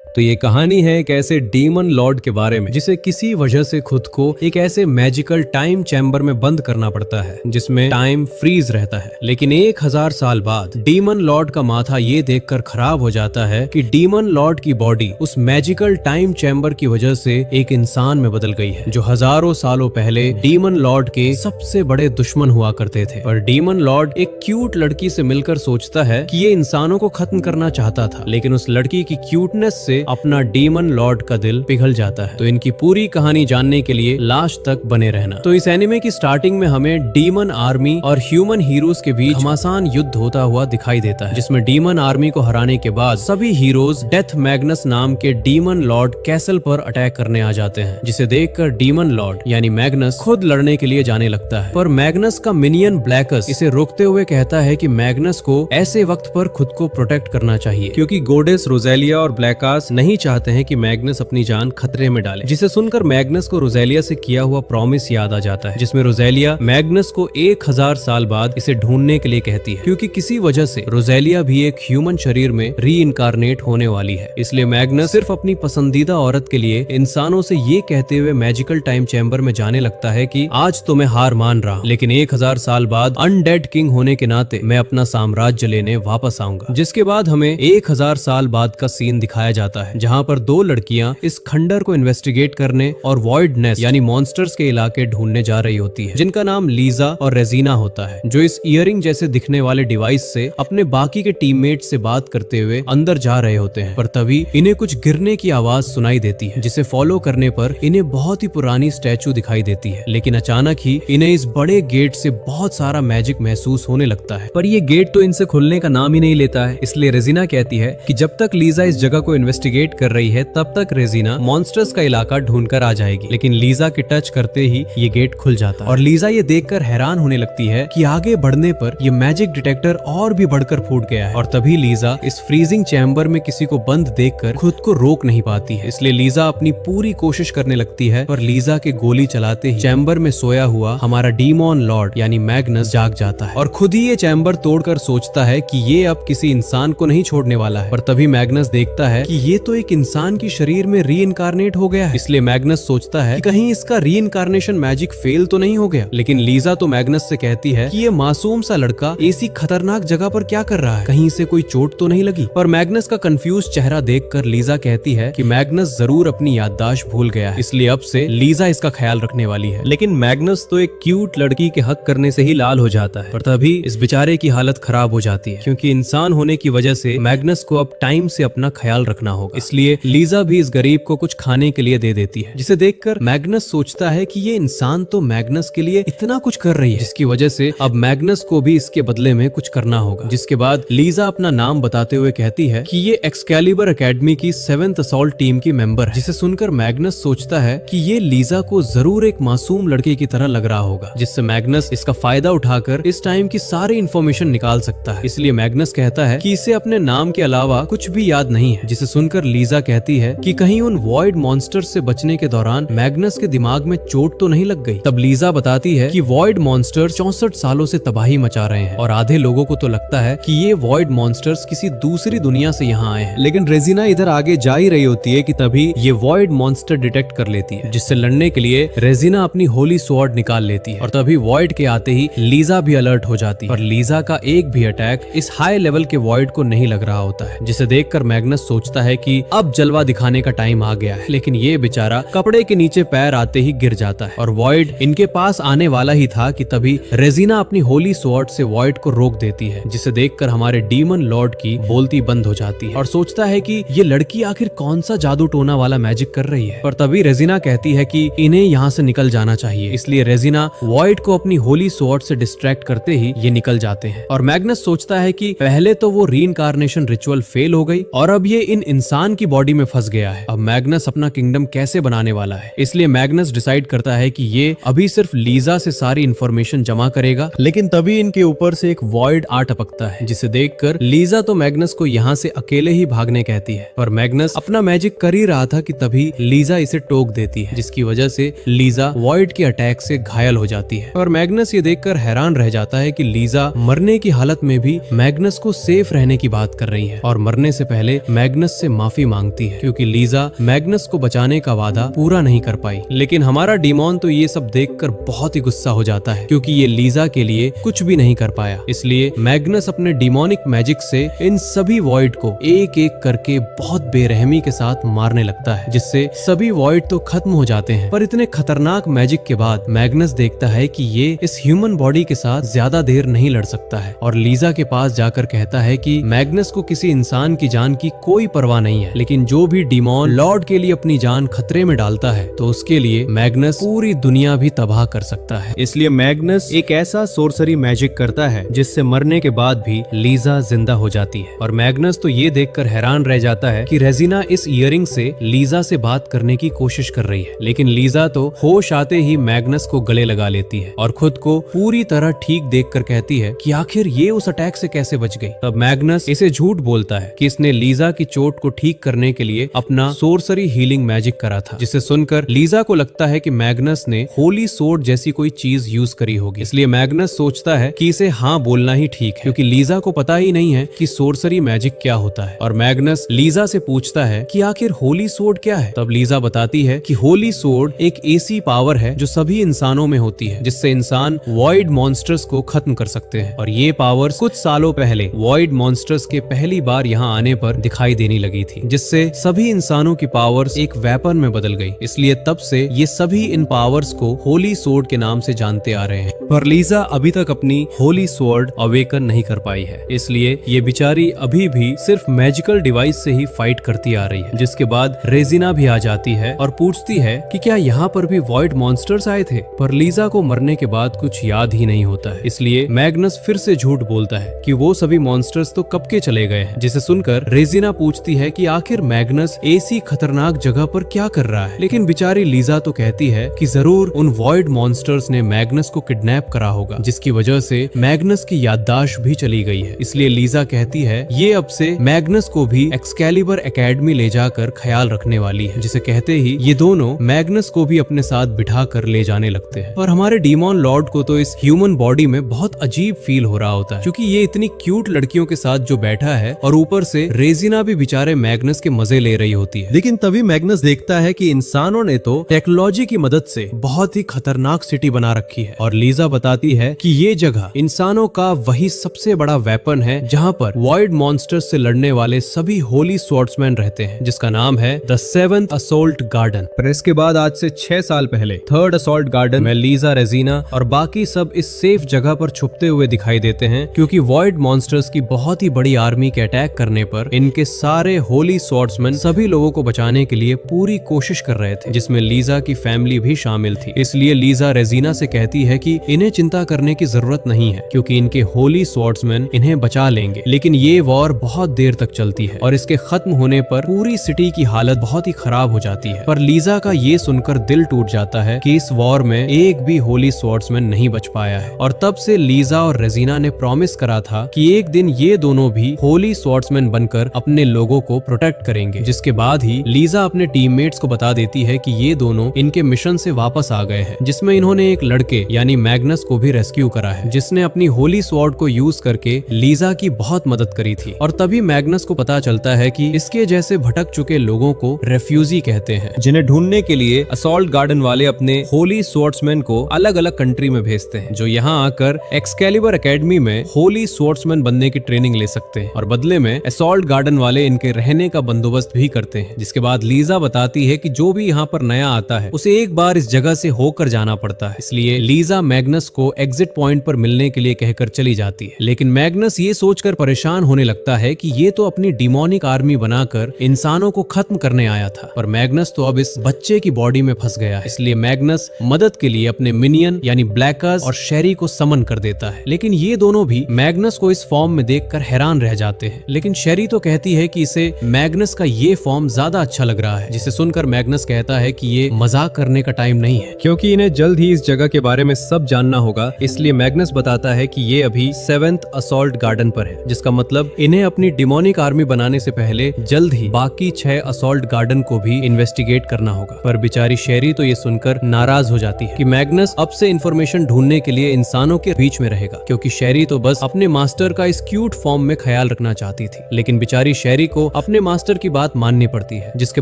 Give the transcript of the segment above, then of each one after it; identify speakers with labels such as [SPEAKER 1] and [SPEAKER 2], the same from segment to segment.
[SPEAKER 1] तो ये कहानी है एक ऐसे डीमन लॉर्ड के बारे में जिसे किसी वजह से खुद को एक ऐसे मैजिकल टाइम चैम्बर में बंद करना पड़ता है जिसमें टाइम फ्रीज रहता है। लेकिन 1000 साल बाद डीमन लॉर्ड का माथा ये देखकर खराब हो जाता है कि डीमन लॉर्ड की बॉडी उस मैजिकल टाइम चैम्बर की वजह से एक इंसान में बदल गई है जो हजारों सालों पहले डीमन लॉर्ड के सबसे बड़े दुश्मन हुआ करते थे। पर डीमन लॉर्ड एक क्यूट लड़की से मिलकर सोचता है कि ये इंसानों को खत्म करना चाहता था, लेकिन उस लड़की की क्यूटनेस से अपना डीमन लॉर्ड का दिल पिघल जाता है। तो इनकी पूरी कहानी जानने के लिए लास्ट तक बने रहना। तो इस एनिमे की स्टार्टिंग में हमें डीमन आर्मी और ह्यूमन हीरोज के बीच घमासान युद्ध होता हुआ दिखाई देता है, जिसमें डीमन आर्मी को हराने के बाद सभी हीरोज डेथ मैग्नस नाम के डीमन लॉर्ड कैसल पर अटैक करने आ जाते हैं, जिसे देखकर डीमन लॉर्ड यानी मैग्नस खुद लड़ने के लिए जाने लगता है। पर मैग्नस का मिनियन ब्लैकस इसे रोकते हुए कहता है कि मैग्नस को ऐसे वक्त पर खुद को प्रोटेक्ट करना चाहिए, क्योंकि गोडेस रोजेलिया और ब्लैकास नहीं चाहते हैं कि मैग्नस अपनी जान खतरे में डाले। जिसे सुनकर मैग्नस को रोजेलिया से किया हुआ प्रॉमिस याद आ जाता है, जिसमें रोजेलिया मैग्नस को 1000 साल बाद इसे ढूंढने के लिए कहती है, क्योंकि किसी वजह से रोजेलिया भी एक ह्यूमन शरीर में री-इनकारनेट होने वाली है। इसलिए मैग्नस सिर्फ अपनी पसंदीदा औरत के लिए इंसानों से ये कहते हुए मैजिकल टाइम चैम्बर में जाने लगता है कि आज तो मैं हार मान रहा हूं, लेकिन 1000 साल बाद अनडेड किंग होने के नाते मैं अपना साम्राज्य लेने वापस आऊंगा। जिसके बाद हमें 1000 साल बाद का सीन दिखाया जाता है, जहां पर दो लड़कियां इस खंडर को इन्वेस्टिगेट करने और वॉइडनेस यानी मॉन्स्टर्स के इलाके ढूंढने जा रही होती है, जिनका नाम लीजा और रेजिना होता है, जो इस इयरिंग जैसे दिखने वाले डिवाइस से अपने बाकी के टीममेट से बात करते हुए अंदर जा रहे होते हैं। पर तभी इन्हें कुछ गिरने की आवाज सुनाई देती है, जिसे फॉलो करने पर इन्हें बहुत ही पुरानी स्टैचू दिखाई देती है। लेकिन अचानक ही इन्हें इस बड़े गेट से बहुत सारा मैजिक महसूस होने लगता है, पर ये गेट तो इनसे खुलने का नाम ही नहीं लेता है। इसलिए रेजिना कहती है कि जब तक लीजा इस जगह को इन्वेस्टिगेट कर रही है तब तक रेजिना मॉन्स्टर्स का इलाका ढूंढकर आ जाएगी। लेकिन लीजा के टच करते ही ये गेट खुल जाता है और लीजा ये देखकर हैरान होने लगती है कि आगे बढ़ने पर ये मैजिक डिटेक्टर और भी बढ़कर फूट गया है। और तभी लीजा इस फ्रीजिंग चैम्बर में किसी को बंद देखकर खुद को रोक नहीं पाती है, इसलिए लीजा अपनी पूरी कोशिश करने लगती है। पर लीजा के गोली चलाते ही चैम्बर में सोया हुआ हमारा डीमन लॉर्ड यानी मैग्नस जाग जाता है और खुद ही ये चैम्बर तोड़कर सोचता है कि ये अब किसी इंसान को नहीं छोड़ने वाला है। पर तभी मैग्नस देखता है कि ये तो एक इंसान की शरीर में री-इनकारनेट हो गया है। इसलिए मैग्नस सोचता है कि कहीं इसका री-इनकारनेशन मैजिक फेल तो नहीं हो गया। लेकिन लीजा तो मैग्नस से कहती है कि ये मासूम सा लड़का ऐसी खतरनाक जगह पर क्या कर रहा है, कहीं इसे कोई चोट तो नहीं लगी। पर मैग्नस का कंफ्यूज चेहरा देखकर लीजा कहती है कि मैग्नस जरूर अपनी याददाश्त भूल गया है, इसलिए अब से लीजा इसका ख्याल रखने वाली है। लेकिन मैग्नस तो एक क्यूट लड़की के हक करने से ही लाल हो जाता है। पर तभी इस बेचारे की हालत खराब हो जाती है, क्योंकि इंसान होने की वजह से मैग्नस को अब टाइम से अपना ख्याल रखना होगा। इसलिए लीजा भी इस गरीब को कुछ खाने के लिए दे देती है, जिसे देखकर मैग्नस सोचता है कि ये इंसान तो मैग्नस के लिए इतना कुछ कर रही है, जिसकी वजह से अब मैग्नस को भी इसके बदले में कुछ करना होगा। जिसके बाद लीजा अपना नाम बताते हुए कहती है कि ये एक्सकैलिबर एकेडमी की 7th असॉल्ट टीम की मेंबर है, जिसे सुनकर मैग्नस सोचता है कि ये लीजा को जरूर एक मासूम लड़के की तरह लग रहा होगा, जिससे मैग्नस इसका फायदा उठाकर इस टाइम की सारी इन्फॉर्मेशन निकाल सकता है। इसलिए मैग्नस कहता है कि इसे अपने नाम के अलावा कुछ भी याद नहीं है, जिसे सुनकर लीजा कहती है कि कहीं उन वॉइड मॉन्स्टर से बचने के दौरान मैग्नस के दिमाग में चोट तो नहीं लग गई। तब लीजा बताती है कि वॉइड मॉन्स्टर्स 64 सालों से तबाही मचा रहे हैं और आधे लोगों को तो लगता है कि ये वॉइड मॉन्स्टर्स किसी दूसरी दुनिया से यहाँ आए हैं। लेकिन रेजिना इधर आगे जा ही रही होती है कि तभी ये वॉइड मॉन्स्टर डिटेक्ट कर लेती है, जिससे लड़ने के लिए रेजिना अपनी होली स्वॉर्ड निकाल लेती है। और तभी वॉइड के आते ही लीजा भी अलर्ट हो जाती है, पर लीजा का एक भी अटैक इस हाई लेवल के वॉइड को नहीं लग रहा होता है, जिसे देखकर मैग्नस सोचता है कि अब जलवा दिखाने का टाइम आ गया है। लेकिन ये बेचारा कपड़े के नीचे पैर आते ही गिर जाता है और वॉइड इनके पास आने वाला ही था कि तभी रेजिना अपनी होली स्वॉर्ड से वॉइड को रोक देती है, जिसे देखकर हमारे डीमन लॉर्ड की बोलती बंद हो जाती है और सोचता है कि ये लड़की आखिर कौन सा जादू टोना वाला मैजिक कर रही है। पर तभी रेजिना कहती है कि इन्हें यहाँ से निकल जाना चाहिए। इसलिए रेजिना वॉइड को अपनी होली स्वॉर्ड से डिस्ट्रैक्ट करते ही ये निकल जाते हैं और मैग्नस सोचता है कि पहले तो वो री-इनकारनेशन रिचुअल फेल हो गई और अब ये इन इंसान की बॉडी में फंस गया है। अब मैग्नस अपना किंगडम कैसे बनाने वाला है, इसलिए मैग्नस डिसाइड करता है कि ये अभी सिर्फ लीजा से सारी इंफॉर्मेशन जमा करेगा। लेकिन तभी इनके ऊपर से एक वॉइड आ टपकता है, जिसे देखकर लीजा तो मैग्नस को यहाँ से अकेले ही भागने कहती है। पर मैग्नस अपना मैजिक कर ही रहा था कि तभी लीजा इसे टोक देती है, जिसकी वजह से लीजा वॉइड के अटैक से घायल हो जाती है। और मैग्नस ये देखकर हैरान रह जाता है कि लीजा मरने की हालत में भी मैग्नस को सेफ रहने की बात कर रही है और मरने से पहले मैग्नस से से माफी मांगती है क्योंकि लीजा मैग्नस को बचाने का वादा पूरा नहीं कर पाई। लेकिन हमारा डीमॉन तो ये सब देखकर बहुत ही गुस्सा हो जाता है क्योंकि ये लीजा के लिए कुछ भी नहीं कर पाया। इसलिए मैग्नस अपने डिमोनिक मैजिक से इन सभी वॉइड को एक एक करके बहुत बेरहमी के साथ मारने लगता है, जिससे सभी वॉइड तो खत्म हो जाते हैं। पर इतने खतरनाक मैजिक के बाद मैग्नस देखता है कि ये इस ह्यूमन बॉडी के साथ ज्यादा देर नहीं लड़ सकता है और लीजा के पास जाकर कहता है कि मैग्नस को किसी इंसान की जान की कोई परवाह नहीं है, लेकिन जो भी डीमॉन लॉर्ड के लिए अपनी जान खतरे में डालता है तो उसके लिए मैग्नस पूरी दुनिया भी तबाह कर सकता है।
[SPEAKER 2] इसलिए मैग्नस एक ऐसा सोर्सरी मैजिक करता है जिससे मरने के बाद भी लीजा जिंदा हो जाती है।
[SPEAKER 1] और मैग्नस तो ये देखकर हैरान रह जाता है कि रेजिना इस इयरिंग से लीजा से बात करने की कोशिश कर रही है, लेकिन लीजा तो होश आते ही मैग्नस को गले लगा लेती है और खुद को पूरी तरह ठीक देखकर कहती है कि आखिर ये उस अटैक से कैसे बच गई। तब मैग्नस इसे झूठ बोलता है कि इसने लीजा की चोट को ठीक करने के लिए अपना सोर्सरी हीलिंग मैजिक करा था, जिसे सुनकर लीजा को लगता है कि मैग्नस ने होली सोर्ड जैसी कोई चीज यूज करी होगी। इसलिए मैग्नस सोचता है कि इसे हाँ बोलना ही ठीक है क्योंकि लीजा को पता ही नहीं है कि सोर्सरी मैजिक क्या होता है। और मैग्नस लीजा से पूछता है कि आखिर होली सोर्ड क्या है। तब लीजा बताती है कि होली सोर्ड एक ऐसी पावर है जो सभी इंसानों में होती है, जिससे इंसान वॉइड मॉन्स्टर्स को खत्म कर सकते हैं। और ये पावर कुछ सालों पहले वॉइड मॉन्स्टर्स के पहली बार यहाँ आने पर दिखाई देने लगी थी, जिससे सभी इंसानों की पावर्स एक वेपन में बदल गई। इसलिए तब से ये सभी इन पावर्स को होली सोर्ड के नाम से जानते आ रहे हैं।
[SPEAKER 2] पर लीजा अभी तक अपनी
[SPEAKER 1] होली स्वॉर्ड अवेकन नहीं कर पाई है, इसलिए ये बेचारी अभी भी सिर्फ मैजिकल डिवाइस से ही फाइट करती आ रही है। जिसके बाद रेजिना भी आ जाती है और पूछती है कि क्या यहाँ पर भी वॉइड मॉन्स्टर्स आए थे। पर लीजा को मरने के बाद कुछ याद ही नहीं होता है, इसलिए मैग्नस फिर से झूठ बोलता है कि वो सभी मॉन्स्टर्स तो कब के चले गए हैं। जिसे सुनकर रेजिना पूछती है कि आखिर मैग्नस ऐसी खतरनाक जगह पर क्या कर रहा है। लेकिन बेचारी लीजा तो कहती है कि जरूर उन वॉइड मॉन्स्टर्स ने मैग्नस को किडनैप करा होगा, जिसकी वजह से मैग्नस की याददाश्त भी चली गई है। इसलिए लीजा कहती है ये अब से मैग्नस को भी एक्सकैलिबर एकेडमी ले जाकर ख्याल रखने वाली है। जिसे कहते ही ये दोनों मैग्नस को भी अपने साथ बिठा कर ले जाने लगते हैं। और हमारे डीमॉन लॉर्ड को तो इस ह्यूमन बॉडी में बहुत अजीब फील हो रहा होता है क्योंकि ये इतनी क्यूट लड़कियों के साथ जो बैठा है और ऊपर से रेजिना भी बेचारे मैग्नस के मजे ले रही होती है।
[SPEAKER 2] लेकिन तभी मैग्नस देखता है कि इंसानों ने तो टेक्नोलॉजी की मदद से
[SPEAKER 1] बहुत ही खतरनाक सिटी बना रखी है। और लीजा बताती है कि ये जगह इंसानों का वही सबसे बड़ा वेपन है जहाँ पर वॉइड मॉन्स्टर्स से लड़ने वाले सभी होली स्वॉर्ड्समैन रहते हैं, जिसका नाम है द 7th असॉल्ट गार्डन।
[SPEAKER 2] पर इसके बाद आज से 6 साल पहले 3rd असॉल्ट गार्डन
[SPEAKER 1] में लीजा, रेजिना और बाकी सब इस सेफ जगह पर छुपते हुए दिखाई देते हैं क्योंकि वॉइड मॉन्स्टर्स की बहुत ही बड़ी आर्मी के अटैक करने पर इनके सारे होली स्वॉर्ड्समैन सभी लोगों को बचाने के लिए पूरी कोशिश कर रहे थे, जिसमें लीजा की फैमिली भी शामिल थी। इसलिए लीजा रेजिना से कहती है कि इन्हें चिंता करने की जरूरत नहीं है क्योंकि इनके होली स्वॉर्ड्समैन इन्हें बचा लेंगे। लेकिन ये वॉर बहुत देर तक चलती है और इसके खत्म होने पर पूरी सिटी की हालत बहुत ही खराब हो जाती है। पर लीजा का ये सुनकर दिल टूट जाता है कि इस वॉर में एक भी होली स्वॉर्ड्समैन नहीं बच पाया है। और तब से लीजा और रेजिना ने प्रॉमिस करा था कि एक दिन ये दोनों भी होली स्वॉर्ड्समैन बनकर अपने लोगों को प्रोटेक्ट करेंगे। जिसके बाद ही लीजा अपने टीममेट्स को बता देती है कि ये दोनों इनके मिशन से वापस आ गए हैं, जिसमें इन्होंने एक लड़के यानी मैग्नस को भी रेस्क्यू करा है, जिसने अपनी होली स्वॉर्ड को यूज करके लीजा की बहुत मदद करी थी। और तभी मैग्नस को पता चलता है कि इसके जैसे भटक चुके लोगों को रेफ्यूजी कहते हैं,
[SPEAKER 2] जिन्हें ढूंढने के लिए असॉल्ट गार्डन वाले अपने होली स्वॉर्ड्समैन को अलग अलग कंट्री में भेजते हैं,
[SPEAKER 1] जो यहाँ आकर एक्सकैलिबर एकेडमी में होली स्वॉर्ड्समैन बनने की ट्रेनिंग ले सकते हैं। और बदले में असॉल्ट गार्डन वाले इनके रहने का बंदोबस्त भी करते हैं। जिसके बाद लीजा बताती है कि जो भी यहाँ पर नया आता है उसे एक बार इस जगह से होकर जाना पड़ता है। इसलिए लीजा मैग्नस को एग्जिट पॉइंट पर मिलने के लिए कहकर चली जाती है। लेकिन मैग्नस ये सोचकर परेशान होने लगता है कि ये तो अपनी डिमोनिक आर्मी बनाकर इंसानों को खत्म करने आया था, पर मैग्नस तो अब इस बच्चे की बॉडी में फंस गया है। इसलिए मैग्नस मदद के लिए अपने मिनियन यानी ब्लैकर्स और शेरी को समन कर देता है। लेकिन ये दोनों भी मैग्नस को इस फॉर्म में देखकर हैरान रह जाते हैं। लेकिन शेरी तो कहती है कि इसे मैग्नस का ये फॉर्म ज्यादा अच्छा लग रहा है, जिसे सुनकर मैग्नस कहता है कि ये मजाक करने का टाइम नहीं है
[SPEAKER 2] क्योंकि इन्हें जल्द ही इस जगह के बारे में सब जानना होगा। इसलिए मैग्नस बताता है कि ये अभी 7th असॉल्ट गार्डन पर है, जिसका मतलब इन्हें अपनी डिमोनिक आर्मी बनाने से पहले जल्द ही बाकी 6 असॉल्ट गार्डन को भी इन्वेस्टिगेट करना होगा। पर बेचारी शेरी तो ये सुनकर नाराज हो जाती है कि मैग्नस अब से इंफॉर्मेशन ढूंढने के लिए इंसानों के बीच में रहेगा, क्योंकि शेरी तो बस अपने मास्टर का इस क्यूट फॉर्म में ख्याल रखना चाहती थी। लेकिन बेचारी शेरी को अपने मास्टर की बात माननी पड़ती है। जिसके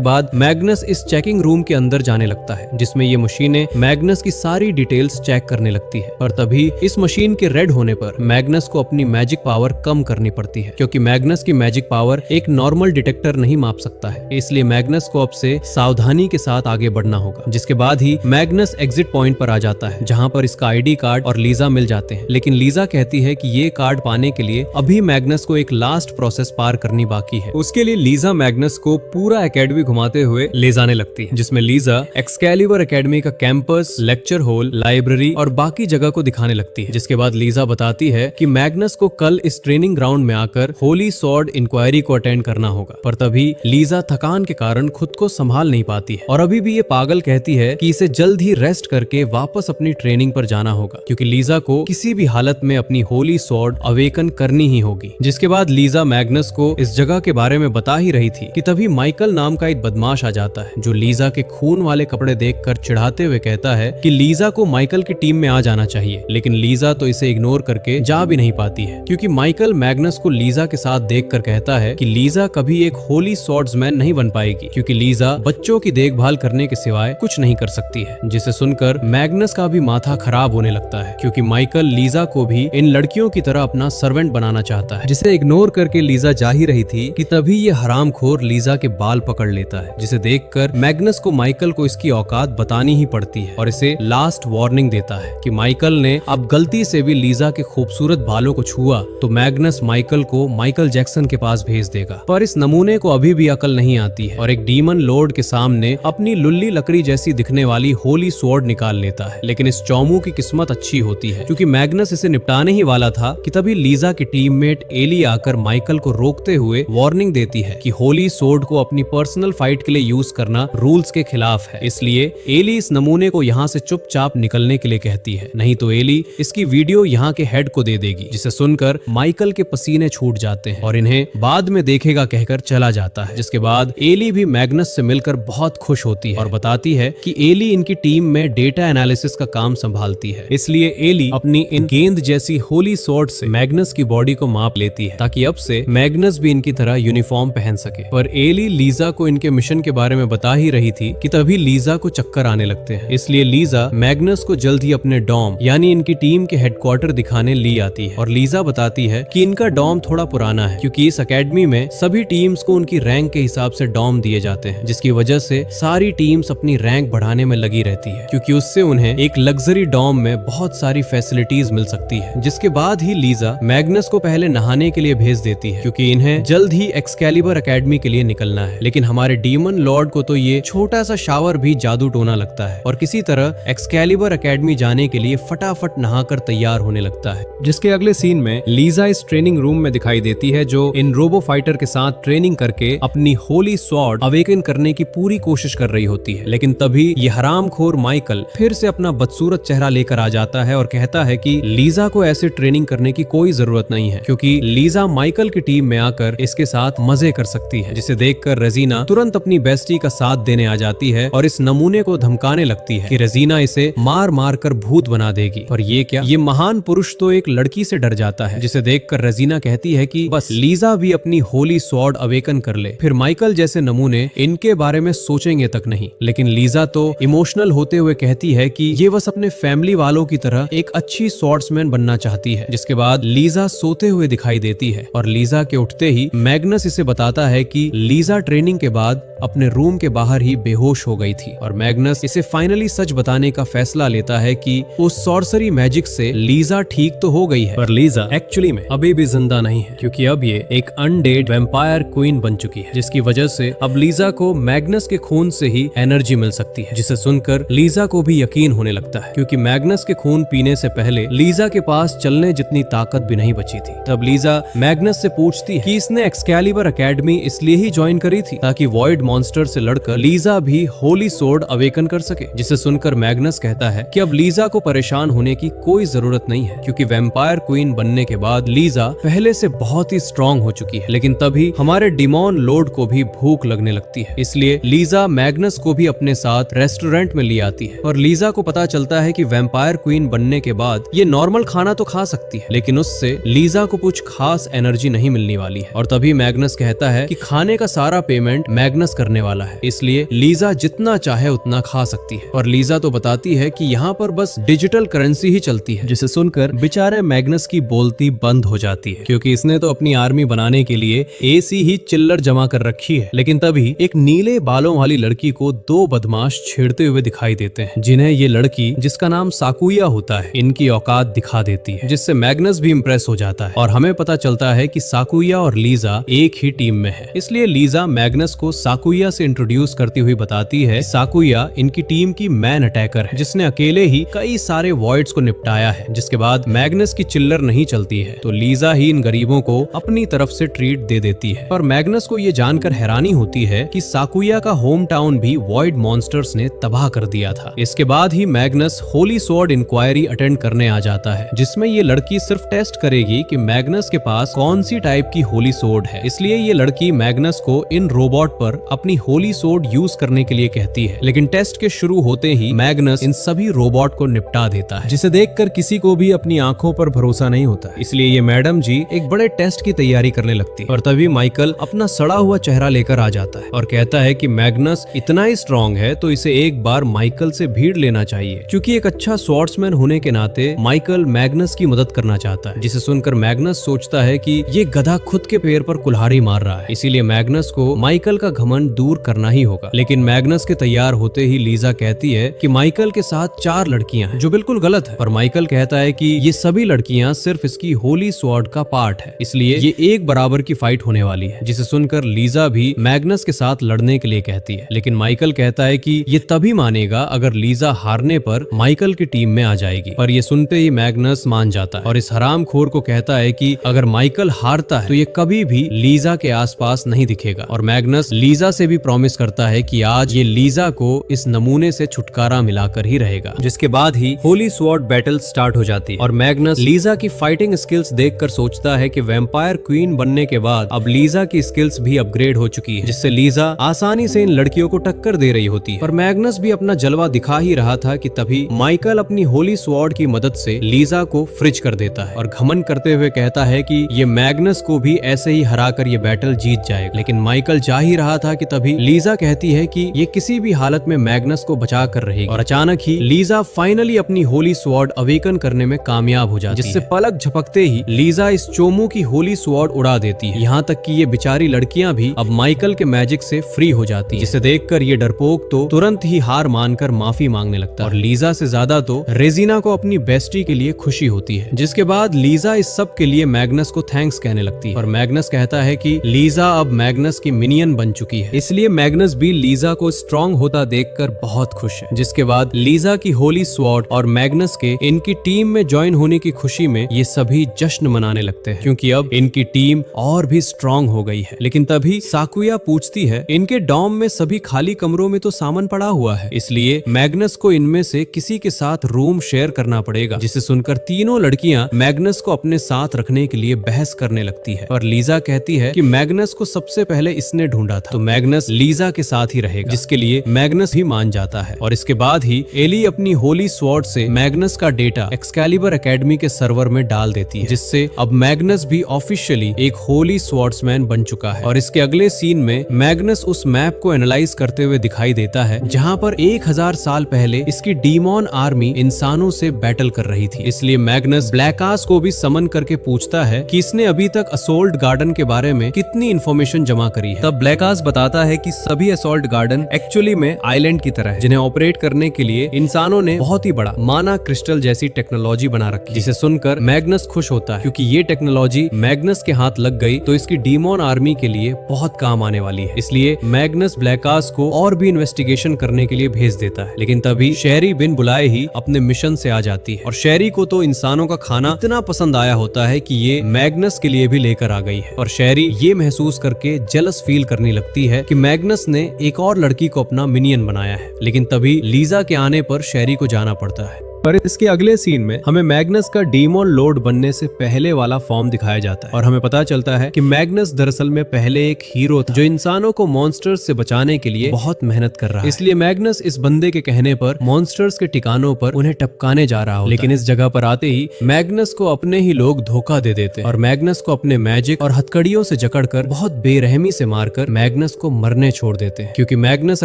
[SPEAKER 2] बाद मैग्नस इस चेकिंग रूम के अंदर जाने लगता है, जिसमें ये मशीनें मैग्नस की सारी डिटेल्स चेक करने लगती है। पर तभी इस मशीन के रेड होने पर मैग्नस को अपनी मैजिक पावर कम करनी पड़ती है, क्योंकि मैग्नस की मैजिक पावर एक नॉर्मल डिटेक्टर नहीं माप सकता है। इसलिए मैग्नस को अब से सावधानी के साथ आगे बढ़ना होगा। जिसके बाद ही मैग्नस एग्जिट पॉइंट पर आ जाता है, जहाँ पर इसका आईडी कार्ड और लीजा मिल जाते हैं। लेकिन लीजा कहती है कि ये कार्ड पाने के लिए अभी मैग्नस को एक लास्ट प्रोसेस पार करनी बाकी है। उसके लिए लीजा मैग्नस को पूरा एकेडमी घुमाते हुए ले जाने लगती है, जिसमें लीजा एक्सकैलिबर एकेडमी का कैंपस, लेक्चर हॉल, लाइब्रेरी और बाकी जगह को दिखाने लगती है। जिसके बाद लीजा बताती है कि मैग्नस को कल इस ट्रेनिंग ग्राउंड में आकर होली सॉर्ड इंक्वायरी को अटेंड करना होगा। पर तभी लीजा थकान के कारण खुद को संभाल नहीं पाती है और अभी भी ये पागल कहती है कि इसे जल्द ही रेस्ट करके वापस अपनी ट्रेनिंग पर जाना होगा, क्योंकि लीजा को किसी भी हालत में अपनी होली सॉर्ड अवेकन करनी ही होगी। जिसके बाद लीजा मैग्नस को इस जगह के बारे में बता ही रही थी कि तभी माइकल नाम का एक बदमाश आ जाता है, जो लीजा के खून वाले कपड़े देखकर चिढ़ाते हुए कहता है कि लीजा को माइकल की टीम में आ जाना चाहिए। लेकिन लीजा तो इसे इग्नोर करके जा भी नहीं पाती है, क्योंकि माइकल मैग्नस को लीजा के साथ देखकर कहता है कि लीजा कभी एक होली सॉर्ड्समैन नहीं बन पाएगी, क्योंकि लीजा बच्चों की देखभाल करने के सिवाय कुछ नहीं कर सकती है। जिसे सुनकर मैग्नस का भी माथा खराब होने लगता है, क्योंकि माइकल लीजा को भी इन लड़कियों की तरह अपना सर्वेंट बनाना चाहता है। जिसे इग्नोर करके लीजा जा ही रही थी कि तभी ये हरामखोर लीजा के बाल पकड़ लेता है, जिसे देखकर मैग्नस को माइकल को इसकी औकात बतानी ही पड़ती है और इसे लास्ट वार्निंग देता है कि माइकल ने अब गलती से भी लीजा के खूबसूरत बालों को छुआ तो मैग्नस माइकल को माइकल जैक्सन के पास भेज देगा। पर इस नमूने को अभी भी अकल नहीं आती है और एक डीमन लॉर्ड के सामने अपनी लुल्ली लकड़ी जैसी दिखने वाली होली स्वॉर्ड निकाल लेता है। लेकिन इस चौमू की किस्मत अच्छी होती है, क्योंकि मैग्नस इसे निपटाने ही वाला था कि तभी लीजा की टीममेट एली आकर माइकल को रोकते हुए वार्निंग देती है कि होली स्वॉर्ड को अपनी पर्सनल फाइट के लिए यूज करना रूल्स के खिलाफ है। इसलिए एली इस नमूने को यहाँ से चुपचाप निकलने के लिए कहती है, नहीं तो एली इसकी वीडियो यहाँ के हेड को दे देगी। जिसे सुनकर माइकल के पसीने छूट जाते हैं और इन्हें बाद में देखेगा कहकर चला जाता है। जिसके बाद एली भी मैग्नस से मिलकर बहुत खुश होती है और बताती है कि एली इनकी टीम में डेटा एनालिसिस का काम संभालती है। इसलिए एली अपनी इन गेंद जैसी होली स्वॉर्ड से मैग्नस की बॉडी को माप लेती है, ताकि अब से मैग्नस भी इनकी तरह यूनिफॉर्म पहन सके। पर एली लीजा को इनके मिशन के बारे में बता ही रही थी कि तभी लीजा को चक्कर आने लगते हैं। इसलिए लीजा मैग्नस को जल्द ही अपने डॉम यानी इनकी टीम के हेडक्वार्टर दिखाने ली आती है और लीजा बताती है कि इनका डॉम थोड़ा पुराना है, क्योंकि इस एकेडमी में सभी टीम्स को उनकी रैंक के हिसाब से डॉम दिए जाते हैं, जिसकी वजह से सारी टीम्स अपनी रैंक बढ़ाने में लगी रहती है, क्योंकि उससे उन्हें एक लग्जरी डॉम में बहुत सारी फैसिलिटीज मिल सकती है। जिसके बाद ही लीजा मैग्नस को पहले नहाने के लिए भेज देती है, क्योंकि इन्हें जल्द ही एक्सकैलिबर एकेडमी के लिए निकलना है। लेकिन हमारे डीमन लॉर्ड को तो ये छोटा सा शावर भी जादू टोना लगता है और किसी तरह एक्सकैलिबर एकेडमी जाने के लिए फटाफट नहाकर तैयार होने लगता है। जिसके अगले सीन में लीजा इस ट्रेनिंग रूम में दिखाई देती है, जो इन रोबो फाइटर के साथ ट्रेनिंग करके अपनी होली स्वॉर्ड अवेकन करने की पूरी कोशिश कर रही होती है। लेकिन तभी ये हरामखोर माइकल फिर से अपना बदसूरत चेहरा लेकर आ जाता है और कहता है कि लीजा को ऐसे ट्रेनिंग करने की कोई जरूरत नहीं है, क्योंकि लीजा माइकल की टीम में आकर इसके साथ मजे कर सकती है। जिसे देखकर रेजीना तुरंत अपनी बेस्टी का साथ देने आ जाती है और इस नमूने को धमकाने लगती है कि रेजीना इसे मार मार कर भूत बना देगी। पर ये क्या, ये महान पुरुष तो एक लड़की से डर जाता है। जिसे देखकर रेजीना कहती है कि बस लीजा भी अपनी होली स्वॉर्ड अवेकन कर ले, फिर माइकल जैसे नमूने इनके बारे में सोचेंगे तक नहीं। लेकिन लीजा तो इमोशनल होते हुए कहती है कि ये बस अपने फैमिली वालों की तरह एक अच्छी स्वॉर्ड्समैन बनना चाहती है। जिसके बाद लीजा सोते हुए दिखाई देती है और लीजा के उठते ही मैग्नस इसे बताता है कि लीजा ट्रेनिंग के बाद अपने रूम के बाहर ही बेहोश हो गई थी और मैग्नस इसे फाइनली सच बताने का फैसला लेता है कि उस सॉर्सरी मैजिक से लीजा ठीक तो हो गई है, पर लीजा एक्चुअली में अभी भी जिंदा नहीं है, क्योंकि अब ये एक अनडेड वैम्पायर क्वीन बन चुकी है, जिसकी वजह से अब लीजा को मैग्नस के खून से ही एनर्जी मिल सकती है। जिसे सुनकर लीजा को भी यकीन होने लगता है, क्योंकि मैग्नस के खून पीने से पहले लीजा के पास चलने जितनी ताकत भी नहीं बची थी। तब लीजा मैग्नस से पूछती है कि इसने एक्सकैलिबर एकेडमी इसलिए ही ज्वाइन करी थी ताकि वॉइड मॉन्स्टर से लड़कर लीजा भी होली स्वॉर्ड अवेकन कर सके। जिसे सुनकर मैग्नस कहता है कि अब लीजा को परेशान होने की कोई जरूरत नहीं है, क्योंकि वैम्पायर क्वीन बनने के बाद लीजा पहले से बहुत ही स्ट्रॉन्ग हो चुकी है। लेकिन तभी हमारे डिमॉन लॉर्ड को भी भूख लगने लगती है, इसलिए लीजा मैग्नस को भी अपने साथ रेस्टोरेंट में ले आती है और लीजा को पता चलता है कि वैम्पायर क्वीन बनने के बाद ये नॉर्मल खाना तो खा सकती है, लेकिन उससे लीजा को कुछ खास एनर्जी नहीं मिलने वाली है। और तभी मैग्नस कहता है कि खाने का सारा पेमेंट मैग्नस करने वाला है, इसलिए लीजा जितना चाहे उतना खा सकती है। और लीजा तो बताती है कि यहाँ पर बस डिजिटल करेंसी ही चलती है, जिसे सुनकर बेचारे मैग्नस की बोलती बंद हो जाती है, क्योंकि इसने तो अपनी आर्मी बनाने के लिए एसी ही चिल्लर जमा कर रखी है। लेकिन तभी एक नीले बालों वाली लड़की को दो बदमाश छेड़ते हुए दिखाई देते हैं, जिन्हें ये लड़की, जिसका नाम साकुया होता है, इनकी औकात दिखा देती है, जिससे मैग्नस भी इम्प्रेस हो जाता है। और हमें पता चलता है कि साकुया और लीजा एक ही टीम में है। इसलिए लीजा मैग्नस को साकुया से इंट्रोड्यूस करती हुई बताती है, साकुया इनकी टीम की मैन अटैकर है, जिसने अकेले ही कई सारे वॉइड्स को निपटाया है। जिसके बाद मैग्नस की चिल्लर नहीं चलती है, तो लीजा ही इन गरीबों को अपनी तरफ से ट्रीट दे देती है। और मैग्नस को ये जानकर हैरानी होती है कि साकुया का होम टाउन भी वॉइड मॉन्स्टर्स ने तबाह कर दिया था। इसके बाद ही Magnus holy sword inquiry attend करने आ जाता है, जिसमें ये लड़की सिर्फ टेस्ट करेगी कि मैग्नस के पास कौन सी टाइप की होली स्वॉर्ड है। इसलिए ये लड़की मैग्नस को इन रोबोट पर अपनी होली स्वॉर्ड यूज करने के लिए कहती है। लेकिन टेस्ट के शुरू होते ही मैग्नस इन सभी रोबोट को निपटा देता है, जिसे देखकर किसी को भी अपनी आंखों पर भरोसा नहीं होता। इसलिए ये मैडम जी एक बड़े टेस्ट की तैयारी करने लगती है। और तभी माइकल अपना सड़ा हुआ चेहरा लेकर आ जाता है और कहता है कि मैग्नस इतना ही स्ट्रॉन्ग है तो इसे एक बार माइकल से भीड़ लेना चाहिए, क्योंकि एक अच्छा स्वॉर्ड्समैन होने के नाते माइकल मैग्नस की मदद करना चाहता है। जिसे सुनकर मैग्नस सोचता है कि ये गधा खुद के पैर पर कुल्हाड़ी मार रहा है, इसीलिए मैग्नस को माइकल का घमंड दूर करना ही होगा। लेकिन मैग्नस के तैयार होते ही लीजा कहती है कि माइकल के साथ 4 लड़कियां हैं, जो बिल्कुल गलत है। पर माइकल कहता है कि ये सभी लड़कियां सिर्फ इसकी होली स्वॉर्ड का पार्ट है, इसलिए ये एक बराबर की फाइट होने वाली है। जिसे सुनकर लीजा भी मैग्नस के साथ लड़ने के लिए कहती है। लेकिन माइकल कहता है कि ये तभी मानेगा अगर लीजा हारने पर माइकल की टीम में आ जाएगी। पर ये सुनते ही मैग्नस मान जाता है और इस हरामखोर को कहता है कि अगर माइकल हारता है तो ये कभी भी लीजा के आसपास नहीं दिखेगा। और मैग्नस लीजा से भी प्रॉमिस करता है कि आज ये लीजा को इस नमूने से छुटकारा मिलाकर ही रहेगा। जिसके बाद ही होली स्वॉर्ड बैटल स्टार्ट हो जाती है और मैग्नस लीजा की फाइटिंग स्किल्स देखकर सोचता है कि वैम्पायर क्वीन बनने के बाद अब लीजा की स्किल्स भी अपग्रेड हो चुकी है, जिससे लीजा आसानी से इन लड़कियों को टक्कर दे रही होती है। पर मैग्नस भी अपना जलवा दिखा ही रहा था कि तभी माइकल अपनी होली स्वॉर्ड की मदद से लीजा को फ्रिज कर देता है और घमंड करते हुए कहता है कि ये मैग्नस को भी ऐसे ही हराकर ये बैटल जीत जाएगा। लेकिन माइकल जा ही रहा था कि तभी लीजा कहती है कि ये किसी भी हालत में मैग्नस को बचा कर रहेगी। और अचानक ही लीजा फाइनली अपनी होली स्वॉर्ड अवेकन करने में कामयाब हो जाती है, जिससे पलक झपकते ही लीजा इस चोमू की होली स्वॉर्ड उड़ा देती है। यहाँ तक कि ये बेचारी लड़कियां भी अब माइकल के मैजिक से फ्री हो जाती है, जिसे देखकर ये डरपोक तो तुरंत ही हार मानकर माफी मांगने लगता है। और लीजा से ज्यादा तो रेजिना को अपनी बेस्टी के लिए खुशी होती है। जिसके बाद लीजा इस सब के लिए मैग्नस को थैंक्स कहने लगती है और मैग्नस कहता है कि लीजा अब मैग्नस की मिनियन बन चुकी है, इसलिए मैग्नस भी लीजा को स्ट्रॉन्ग होता देखकर बहुत खुश है। जिसके बाद लीजा की होली स्वॉर्ड और मैग्नस के इनकी टीम में ज्वाइन होने की खुशी में ये सभी जश्न मनाने लगते हैं, क्योंकि अब इनकी टीम और भी स्ट्रॉन्ग हो गई है। लेकिन तभी साकुया पूछती है, इनके डॉम में सभी खाली कमरों में तो सामान पड़ा हुआ है, इसलिए मैग्नस को इनमें से किसी के साथ रूम शेयर करना पड़ेगा। जिसे सुनकर तीनों लड़कियां मैग्नस को अपने साथ रखने के लिए बहस करने लगती है। और लीजा कहती है कि मैग्नस को सबसे पहले इसने ढूंढा था, तो मैग्नस लीजा के साथ ही रहेगा, जिसके लिए मैग्नस भी मान जाता है। और इसके बाद ही एली अपनी होली स्वॉर्ड से मैग्नस का डेटा एक्सकैलिबर एकेडमी के सर्वर में डाल देती है, जिससे अब मैग्नस भी ऑफिशियली एक होली स्वॉर्ड्समैन बन चुका है। और इसके अगले सीन में मैग्नस उस मैप को एनालाइज करते हुए दिखाई देता है, जहां पर 1000 साल पहले इसकी डीमॉन आर्मी इंसानों से बैटल कर रही थी। इसलिए मैग्नस ब्लैकास को भी समन करके पूछता है कि इसने अभी तक असोल्ट गार्डन के बारे में कितनी इंफॉर्मेशन जमा करी है। तब ब्लैकास बताता है कि सभी असोल्ट गार्डन एक्चुअली में आइलैंड की तरह है, जिन्हें ऑपरेट करने के लिए इंसानों ने बहुत ही बड़ा माना क्रिस्टल जैसी टेक्नोलॉजी बना रखी है। जिसे सुनकर मैग्नस खुश होता है, क्योंकि ये टेक्नोलॉजी मैग्नस के हाथ लग गई तो इसकी डीमॉन आर्मी के लिए बहुत काम आने वाली है। इसलिए मैग्नस ब्लैकास को और भी इन्वेस्टिगेशन करने के लिए भेज देता है। लेकिन तभी शेरी बिन बुलाए ही अपने मिशन से आ जाती है और शेरी को तो इंसानों का खाना इतना पसंद आया होता है कि ये मैग्नस के लिए भी लेकर आ गई है। और शेरी ये महसूस करके जेलस फील करने लगती है कि मैग्नस ने एक और लड़की को अपना मिनियन बनाया है। लेकिन तभी लीजा के आने पर शेरी को जाना पड़ता है। पर इसके अगले सीन में हमें मैग्नस का डीमन लॉर्ड बनने से पहले वाला फॉर्म दिखाया जाता है और हमें पता चलता है कि मैग्नस दरअसल में पहले एक हीरो था जो इंसानों को मॉन्स्टर्स से बचाने के लिए बहुत मेहनत कर रहा है। इसलिए मैग्नस इस बंदे के कहने पर मॉन्स्टर्स के ठिकानों पर उन्हें टपकाने जा रहा होता लेकिन इस जगह पर आते ही मैग्नस को अपने ही लोग धोखा दे देते हैं और मैग्नस को अपने मैजिक और हथकड़ियों से जकड़कर बहुत बेरहमी से मारकर मैग्नस को मरने छोड़ देते हैं, क्योंकि मैग्नस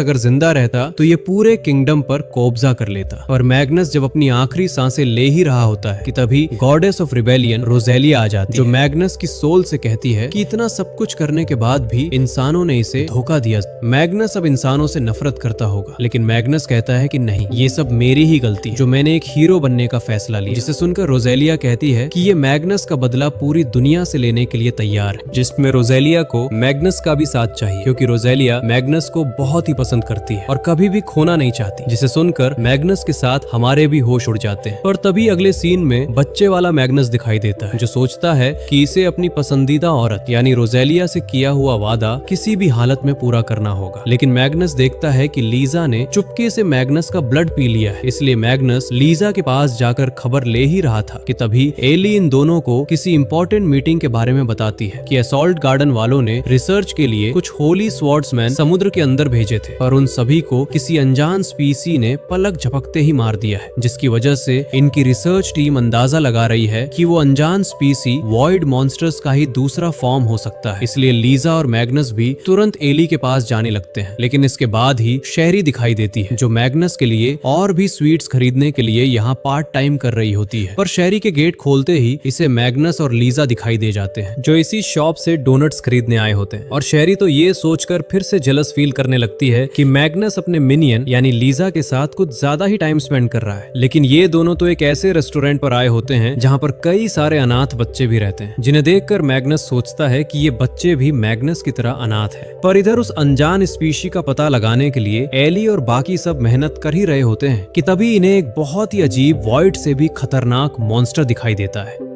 [SPEAKER 2] अगर जिंदा रहता तो ये पूरे किंगडम पर कब्जा कर लेता। और मैग्नस जब अपनी आखिरी सांसें ले ही रहा होता है कि तभी गॉडेस ऑफ रिबेलियन रोजेलिया आ जाती है, जो मैग्नस की सोल से कहती है कि इतना सब कुछ करने के बाद भी इंसानों ने इसे धोखा दिया। मैग्नस अब इंसानों से नफरत करता होगा, लेकिन मैग्नस कहता है कि नहीं, ये सब मेरी ही गलती जो मैंने एक हीरो बनने का फैसला लिया। जिसे सुनकर रोजेलिया कहती है कि ये मैग्नस का बदला पूरी दुनिया से लेने के लिए तैयार है, जिसमें रोजेलिया को मैग्नस का भी साथ चाहिए, क्योंकि रोजेलिया मैग्नस को बहुत ही पसंद करती है और कभी भी खोना नहीं चाहती। जिसे सुनकर मैग्नस के साथ हमारे भी होश उड़ जाते हैं। और तभी अगले सीन में बच्चे वाला मैग्नस दिखाई देता है, जो सोचता है कि इसे अपनी पसंदीदा औरत यानी रोजेलिया से किया हुआ वादा किसी भी हालत में पूरा करना होगा। लेकिन मैग्नस देखता है कि लीजा ने चुपके से मैग्नस का ब्लड पी लिया है, इसलिए मैग्नस लीजा के पास जाकर खबर ले ही रहा था कि तभी एली इन दोनों को किसी इंपॉर्टेंट मीटिंग के बारे में बताती है कि असॉल्ट गार्डन वालों ने रिसर्च के लिए कुछ होली स्वॉर्ड्समैन समुद्र के अंदर भेजे थे और उन सभी को किसी अनजान स्पीसी ने पलक झपकते ही मार दिया है, जिसकी वजह से इनकी रिसर्च टीम अंदाजा लगा रही है कि वो अनजान स्पीसी वॉइड मॉन्स्टर्स का ही दूसरा फॉर्म हो सकता है। इसलिए लीजा और मैग्नस भी तुरंत एली के पास जाने लगते हैं। लेकिन इसके बाद ही शेरी दिखाई देती है, जो मैग्नस के लिए और भी स्वीट्स खरीदने के लिए यहाँ पार्ट टाइम कर रही होती है। पर शेरी के गेट खोलते ही इसे मैग्नस और लीजा दिखाई दे जाते हैं, जो इसी शॉप से डोनट्स खरीदने आए होते हैं। और शेरी तो ये सोचकर फिर से जेलस फील करने लगती है कि मैग्नस अपने मिनियन यानी लीजा के साथ कुछ ज्यादा ही टाइम स्पेंड कर रहा है। लेकिन ये दोनों तो एक ऐसे रेस्टोरेंट पर आए होते हैं जहाँ पर कई सारे अनाथ बच्चे भी रहते हैं, जिन्हें देखकर मैग्नस सोचता है कि ये बच्चे भी मैग्नस की तरह अनाथ है। पर इधर उस अनजान स्पीशी का पता लगाने के लिए एली और बाकी सब मेहनत कर ही रहे होते हैं कि तभी इन्हें एक बहुत ही अजीब वॉइड से भी खतरनाक मॉन्स्टर दिखाई देता है।